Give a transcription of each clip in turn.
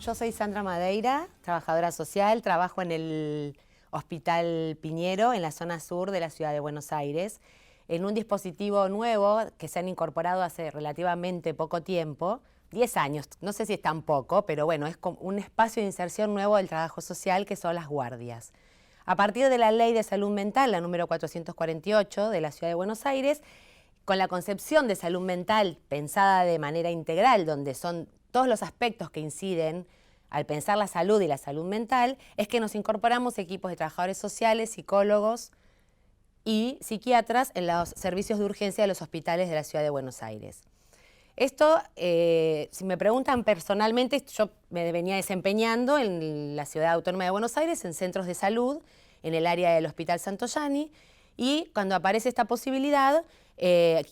Yo soy Sandra Madeira, trabajadora social, trabajo en el Hospital Piñero, en la zona sur de la ciudad de Buenos Aires, en un dispositivo nuevo que se han incorporado hace relativamente poco tiempo, 10 años, no sé si es tan poco, pero bueno, es como un espacio de inserción nuevo del trabajo social que son las guardias. A partir de la Ley de Salud Mental, la número 448 de la ciudad de Buenos Aires, con la concepción de salud mental pensada de manera integral, donde son todos los aspectos que inciden al pensar la salud y la salud mental, es que nos incorporamos equipos de trabajadores sociales, psicólogos y psiquiatras en los servicios de urgencia de los hospitales de la ciudad de Buenos Aires. Esto, si me preguntan personalmente, yo me venía desempeñando en la Ciudad Autónoma de Buenos Aires, en centros de salud, en el área del Hospital Santoyani, y cuando aparece esta posibilidad,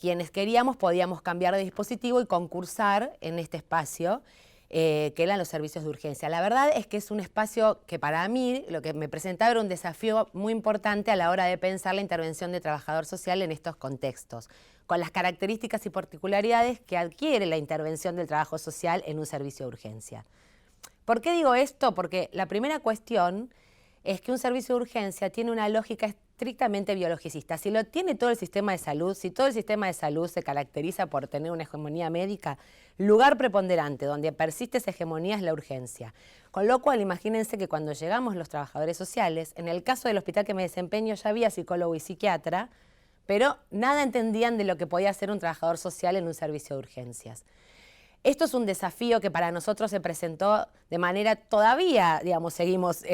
quienes queríamos podíamos cambiar de dispositivo y concursar en este espacio, que eran los servicios de urgencia. La verdad es que es un espacio que para mí, lo que me presentaba era un desafío muy importante a la hora de pensar la intervención de trabajador social en estos contextos, con las características y particularidades que adquiere la intervención del trabajo social en un servicio de urgencia. ¿Por qué digo esto? Porque la primera cuestión es que un servicio de urgencia tiene una lógica estrictamente biologicista. Si lo tiene todo el sistema de salud, si todo el sistema de salud se caracteriza por tener una hegemonía médica, lugar preponderante donde persiste esa hegemonía es la urgencia. Con lo cual, imagínense que cuando llegamos los trabajadores sociales, en el caso del hospital que me desempeño ya había psicólogo y psiquiatra, pero nada entendían de lo que podía hacer un trabajador social en un servicio de urgencias. Esto es un desafío que para nosotros se presentó de manera todavía, digamos, seguimos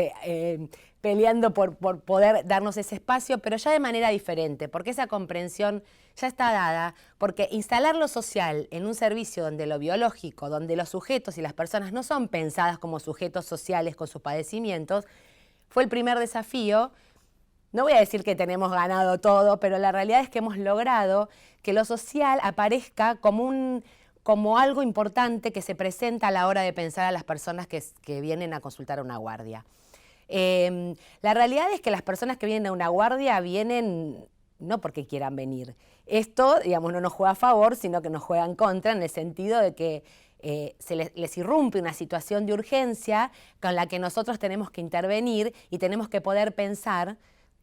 peleando por poder darnos ese espacio, pero ya de manera diferente, porque esa comprensión ya está dada, porque instalar lo social en un servicio donde lo biológico, donde los sujetos y las personas no son pensadas como sujetos sociales con sus padecimientos, fue el primer desafío. No voy a decir que tenemos ganado todo, pero la realidad es que hemos logrado que lo social aparezca como algo importante que se presenta a la hora de pensar a las personas que vienen a consultar a una guardia. La realidad es que las personas que vienen a una guardia vienen no porque quieran venir. Esto, digamos, no nos juega a favor, sino que nos juega en contra, en el sentido de que les irrumpe una situación de urgencia con la que nosotros tenemos que intervenir y tenemos que poder pensar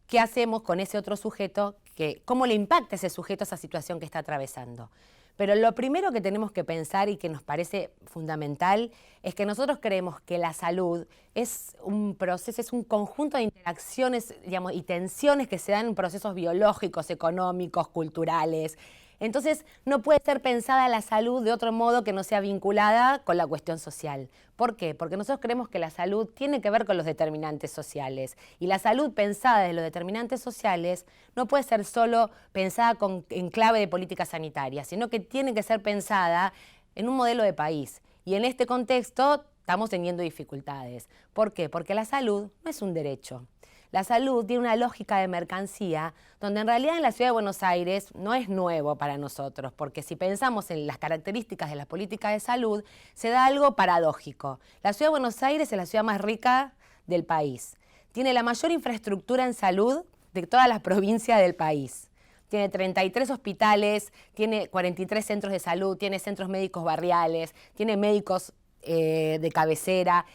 qué hacemos con ese otro sujeto, cómo le impacta a ese sujeto esa situación que está atravesando. Pero lo primero que tenemos que pensar y que nos parece fundamental es que nosotros creemos que la salud es un proceso, es un conjunto de interacciones, digamos, y tensiones que se dan en procesos biológicos, económicos, culturales. Entonces, no puede ser pensada la salud de otro modo que no sea vinculada con la cuestión social. ¿Por qué? Porque nosotros creemos que la salud tiene que ver con los determinantes sociales. Y la salud pensada de los determinantes sociales no puede ser solo pensada en clave de política sanitaria, sino que tiene que ser pensada en un modelo de país. Y en este contexto estamos teniendo dificultades. ¿Por qué? Porque la salud no es un derecho. La salud tiene una lógica de mercancía, donde en realidad en la ciudad de Buenos Aires no es nuevo para nosotros, porque si pensamos en las características de la política de salud, se da algo paradójico. La ciudad de Buenos Aires es la ciudad más rica del país. Tiene la mayor infraestructura en salud de todas las provincias del país. Tiene 33 hospitales, tiene 43 centros de salud, tiene centros médicos barriales, tiene médicos de cabecera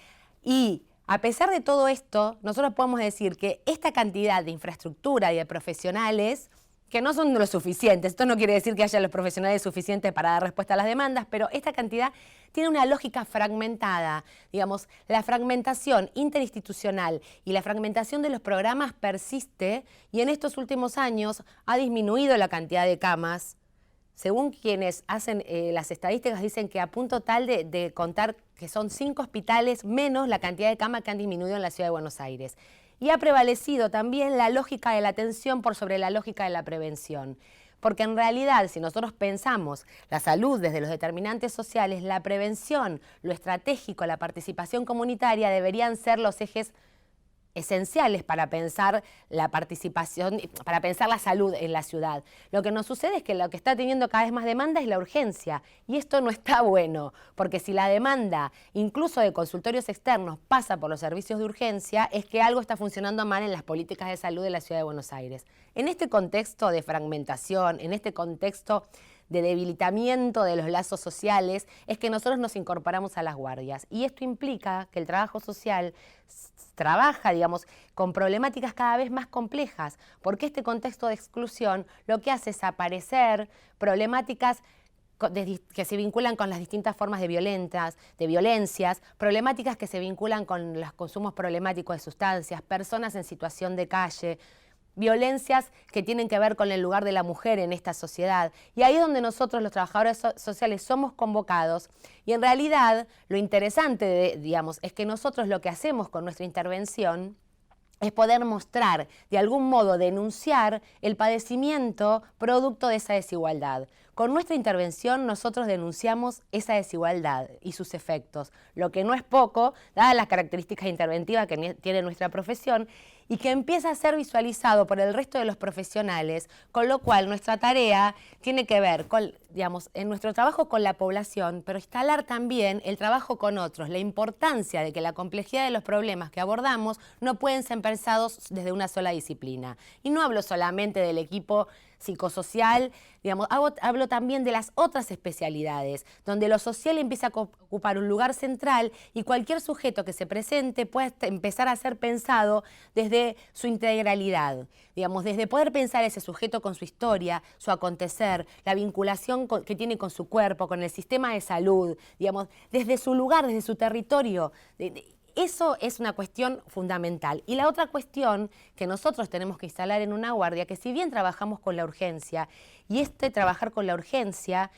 y a pesar de todo esto, nosotros podemos decir que esta cantidad de infraestructura y de profesionales, que no son lo suficientes, esto no quiere decir que haya los profesionales suficientes para dar respuesta a las demandas, pero esta cantidad tiene una lógica fragmentada. Digamos, la fragmentación interinstitucional y la fragmentación de los programas persiste y en estos últimos años ha disminuido la cantidad de camas. Según quienes hacen las estadísticas, dicen que a punto tal de contar que son 5 hospitales menos la cantidad de camas que han disminuido en la ciudad de Buenos Aires. Y ha prevalecido también la lógica de la atención por sobre la lógica de la prevención. Porque en realidad, si nosotros pensamos la salud desde los determinantes sociales, la prevención, lo estratégico, la participación comunitaria deberían ser los ejes esenciales para pensar la participación, para pensar la salud en la ciudad. Lo que nos sucede es que lo que está teniendo cada vez más demanda es la urgencia, y esto no está bueno, porque si la demanda, incluso de consultorios externos, pasa por los servicios de urgencia, es que algo está funcionando mal en las políticas de salud de la ciudad de Buenos Aires. En este contexto de fragmentación, en este contexto de debilitamiento de los lazos sociales, es que nosotros nos incorporamos a las guardias. Y esto implica que el trabajo social trabaja, digamos, con problemáticas cada vez más complejas, porque este contexto de exclusión lo que hace es aparecer problemáticas que se vinculan con las distintas formas de violencias, problemáticas que se vinculan con los consumos problemáticos de sustancias, personas en situación de calle, violencias que tienen que ver con el lugar de la mujer en esta sociedad. Y ahí es donde nosotros, los trabajadores sociales, somos convocados. Y en realidad, lo interesante, digamos, es que nosotros lo que hacemos con nuestra intervención es poder mostrar, de algún modo denunciar el padecimiento producto de esa desigualdad. Con nuestra intervención nosotros denunciamos esa desigualdad y sus efectos, lo que no es poco, dadas las características interventivas que tiene nuestra profesión, y que empieza a ser visualizado por el resto de los profesionales, con lo cual nuestra tarea tiene que ver con, digamos, en nuestro trabajo con la población, pero instalar también el trabajo con otros, la importancia de que la complejidad de los problemas que abordamos no pueden ser pensados desde una sola disciplina. Y no hablo solamente del equipo psicosocial, digamos, hablo también de las otras especialidades, donde lo social empieza a ocupar un lugar central y cualquier sujeto que se presente puede empezar a ser pensado desde su integralidad, digamos, desde poder pensar ese sujeto con su historia, su acontecer, la vinculación que tiene con su cuerpo, con el sistema de salud, digamos, desde su lugar, desde su territorio. Eso es una cuestión fundamental. Y la otra cuestión que nosotros tenemos que instalar en una guardia, que si bien trabajamos con la urgencia, y trabajar con la urgencia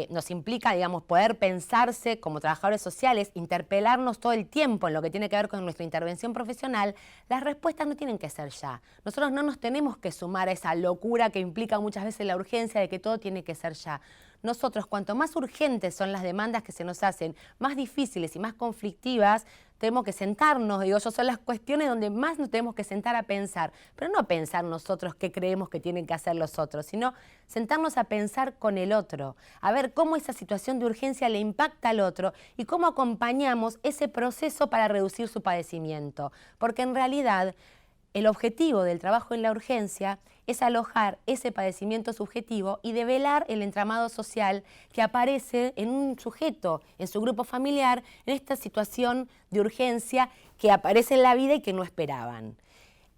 nos implica, digamos, poder pensarse como trabajadores sociales, interpelarnos todo el tiempo en lo que tiene que ver con nuestra intervención profesional, las respuestas no tienen que ser ya. Nosotros no nos tenemos que sumar a esa locura que implica muchas veces la urgencia de que todo tiene que ser ya. Nosotros, cuanto más urgentes son las demandas que se nos hacen, más difíciles y más conflictivas, tenemos que sentarnos, digo, son las cuestiones donde más nos tenemos que sentar a pensar, pero no pensar nosotros qué creemos que tienen que hacer los otros, sino sentarnos a pensar con el otro, a ver cómo esa situación de urgencia le impacta al otro y cómo acompañamos ese proceso para reducir su padecimiento, porque en realidad el objetivo del trabajo en la urgencia es alojar ese padecimiento subjetivo y develar el entramado social que aparece en un sujeto, en su grupo familiar, en esta situación de urgencia que aparece en la vida y que no esperaban.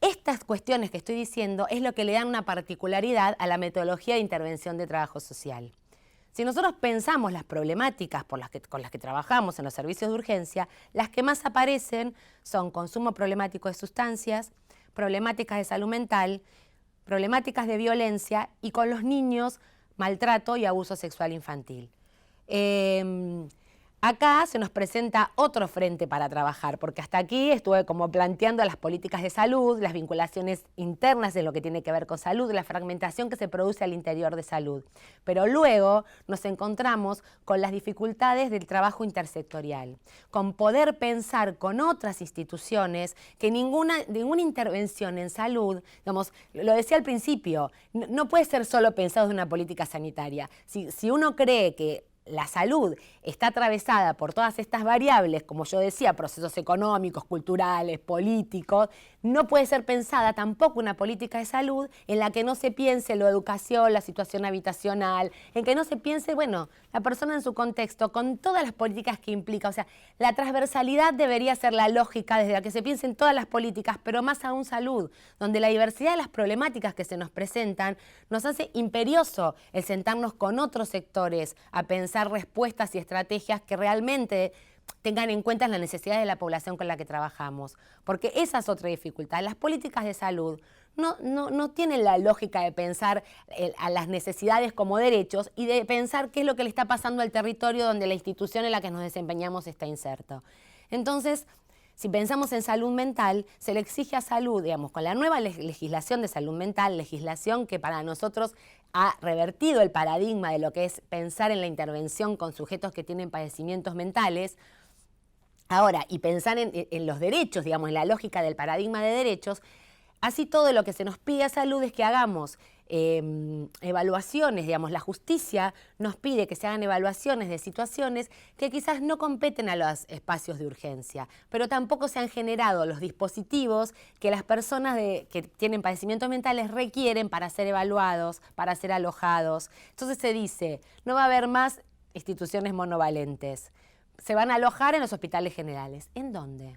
Estas cuestiones que estoy diciendo es lo que le dan una particularidad a la metodología de intervención de trabajo social. Si nosotros pensamos las problemáticas con las que trabajamos en los servicios de urgencia, las que más aparecen son consumo problemático de sustancias, problemáticas de salud mental, problemáticas de violencia y con los niños, maltrato y abuso sexual infantil. Acá se nos presenta otro frente para trabajar, porque hasta aquí estuve como planteando las políticas de salud, las vinculaciones internas de lo que tiene que ver con salud, la fragmentación que se produce al interior de salud. Pero luego nos encontramos con las dificultades del trabajo intersectorial, con poder pensar con otras instituciones que ninguna intervención en salud, digamos, lo decía al principio, no puede ser solo pensado en una política sanitaria. Si uno cree que la salud está atravesada por todas estas variables, como yo decía, procesos económicos, culturales, políticos, no puede ser pensada tampoco una política de salud en la que no se piense la educación, la situación habitacional, en que no se piense, bueno, la persona en su contexto, con todas las políticas que implica. O sea, la transversalidad debería ser la lógica desde la que se piensen todas las políticas, pero más aún salud, donde la diversidad de las problemáticas que se nos presentan nos hace imperioso el sentarnos con otros sectores a pensar respuestas y estrategias que realmente tengan en cuenta las necesidades de la población con la que trabajamos. Porque esa es otra dificultad. Las políticas de salud no tienen la lógica de pensar a las necesidades como derechos y de pensar qué es lo que le está pasando al territorio donde la institución en la que nos desempeñamos está inserto. Entonces, si pensamos en salud mental, se le exige a salud, digamos, con la nueva legislación de salud mental, legislación que para nosotros ha revertido el paradigma de lo que es pensar en la intervención con sujetos que tienen padecimientos mentales. Ahora, y pensar en los derechos, digamos, en la lógica del paradigma de derechos, así todo lo que se nos pide a salud es que hagamos evaluaciones, digamos, la justicia nos pide que se hagan evaluaciones de situaciones que quizás no competen a los espacios de urgencia, pero tampoco se han generado los dispositivos que las personas que tienen padecimientos mentales requieren para ser evaluados, para ser alojados. Entonces se dice, no va a haber más instituciones monovalentes, se van a alojar en los hospitales generales. ¿En dónde?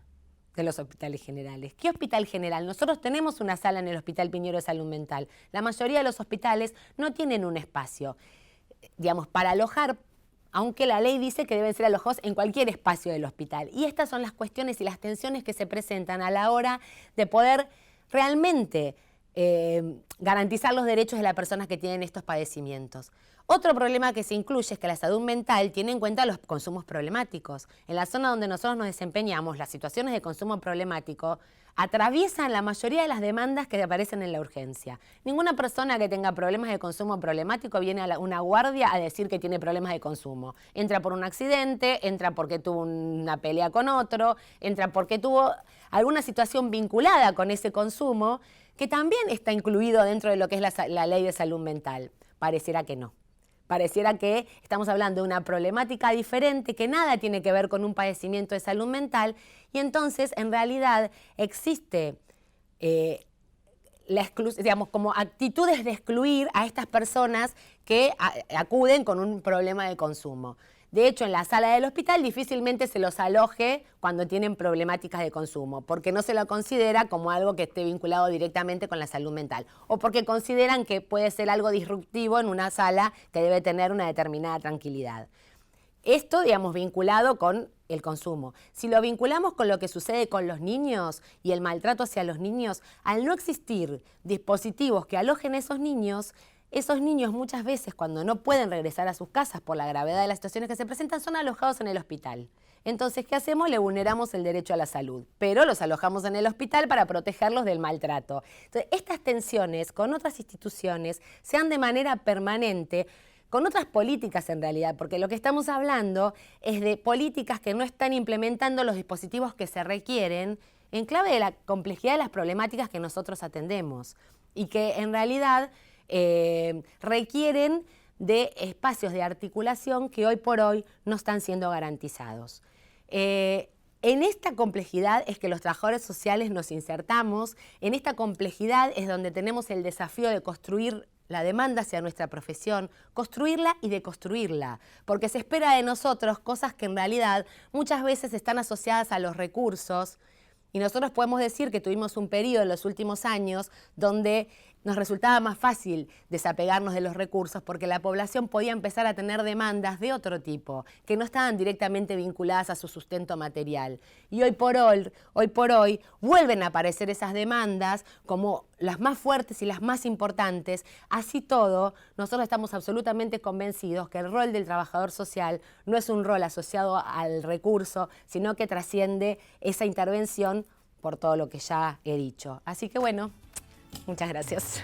De los hospitales generales. ¿Qué hospital general? Nosotros tenemos una sala en el Hospital Piñero de Salud Mental. La mayoría de los hospitales no tienen un espacio, digamos, para alojar, aunque la ley dice que deben ser alojados en cualquier espacio del hospital. Y estas son las cuestiones y las tensiones que se presentan a la hora de poder realmente garantizar los derechos de las personas que tienen estos padecimientos. Otro problema que se incluye es que la salud mental tiene en cuenta los consumos problemáticos. En la zona donde nosotros nos desempeñamos, las situaciones de consumo problemático atraviesan la mayoría de las demandas que aparecen en la urgencia. Ninguna persona que tenga problemas de consumo problemático viene a una guardia a decir que tiene problemas de consumo. Entra por un accidente, entra porque tuvo una pelea con otro, entra porque tuvo alguna situación vinculada con ese consumo que también está incluido dentro de lo que es la ley de salud mental. Pareciera que no. Pareciera que estamos hablando de una problemática diferente que nada tiene que ver con un padecimiento de salud mental y entonces en realidad existe digamos, como actitudes de excluir a estas personas que acuden con un problema de consumo. De hecho, en la sala del hospital difícilmente se los aloje cuando tienen problemáticas de consumo, porque no se lo considera como algo que esté vinculado directamente con la salud mental, o porque consideran que puede ser algo disruptivo en una sala que debe tener una determinada tranquilidad. Esto, digamos, vinculado con el consumo. Si lo vinculamos con lo que sucede con los niños y el maltrato hacia los niños, al no existir dispositivos que alojen a esos niños muchas veces cuando no pueden regresar a sus casas por la gravedad de las situaciones que se presentan son alojados en el hospital. Entonces, ¿qué hacemos? Le vulneramos el derecho a la salud, pero los alojamos en el hospital para protegerlos del maltrato. Entonces, estas tensiones con otras instituciones se dan de manera permanente con otras políticas en realidad, porque lo que estamos hablando es de políticas que no están implementando los dispositivos que se requieren en clave de la complejidad de las problemáticas que nosotros atendemos y que en realidad requieren de espacios de articulación que hoy por hoy no están siendo garantizados. En esta complejidad es que los trabajadores sociales nos insertamos, en esta complejidad es donde tenemos el desafío de construir la demanda hacia nuestra profesión, construirla y deconstruirla, porque se espera de nosotros cosas que en realidad muchas veces están asociadas a los recursos y nosotros podemos decir que tuvimos un periodo en los últimos años donde nos resultaba más fácil desapegarnos de los recursos porque la población podía empezar a tener demandas de otro tipo, que no estaban directamente vinculadas a su sustento material. Y hoy por hoy vuelven a aparecer esas demandas como las más fuertes y las más importantes. Así todo, nosotros estamos absolutamente convencidos que el rol del trabajador social no es un rol asociado al recurso, sino que trasciende esa intervención por todo lo que ya he dicho. Así que bueno, muchas gracias.